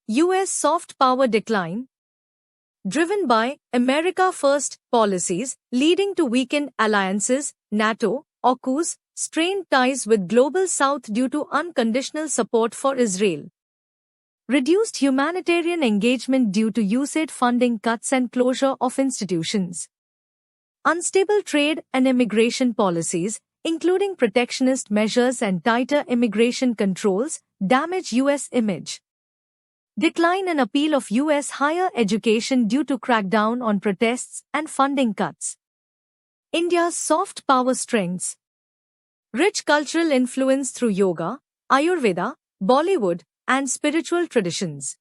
U.S. soft power decline, driven by America First policies leading to weakened alliances, NATO, AUKUS, strained ties with Global South due to unconditional support for Israel. Reduced humanitarian engagement due to USAID funding cuts and closure of institutions. Unstable trade and immigration policies, including protectionist measures and tighter immigration controls, damage U.S. image. Decline and appeal of U.S. higher education due to crackdown on protests and funding cuts. India's soft power strengths. Rich cultural influence through yoga, Ayurveda, Bollywood, and spiritual traditions.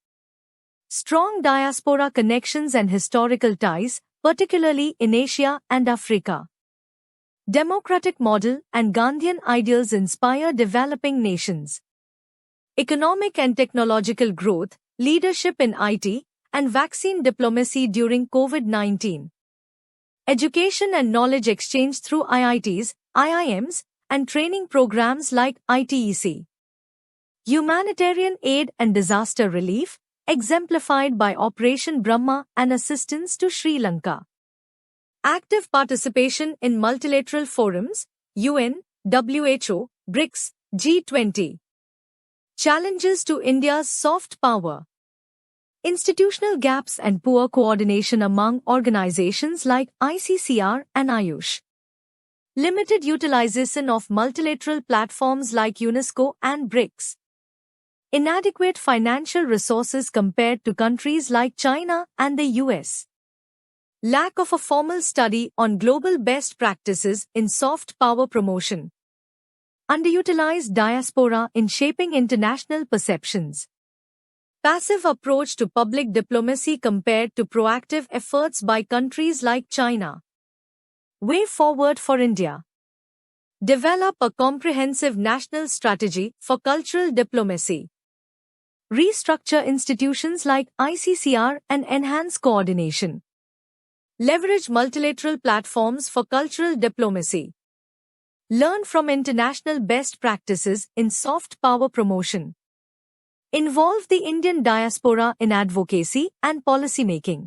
Strong diaspora connections and historical ties, particularly in Asia and Africa. Democratic model and Gandhian ideals inspire developing nations. Economic and technological growth, leadership in IT, and vaccine diplomacy during COVID-19. Education and knowledge exchange through IITs, IIMs, and training programs like ITEC. Humanitarian aid and disaster relief, exemplified by Operation Brahma and assistance to Sri Lanka. Active participation in multilateral forums, UN, WHO, BRICS, G20. Challenges to India's soft power. Institutional gaps and poor coordination among organizations like ICCR and AYUSH. Limited utilization of multilateral platforms like UNESCO and BRICS. Inadequate financial resources compared to countries like China and the US. Lack of a formal study on global best practices in soft power promotion. Underutilized diaspora in shaping international perceptions. Passive approach to public diplomacy compared to proactive efforts by countries like China. Way forward for India. Develop a comprehensive national strategy for cultural diplomacy. Restructure institutions like ICCR and enhance coordination. Leverage multilateral platforms for cultural diplomacy. Learn from international best practices in soft power promotion. Involve the Indian diaspora in advocacy and policy making.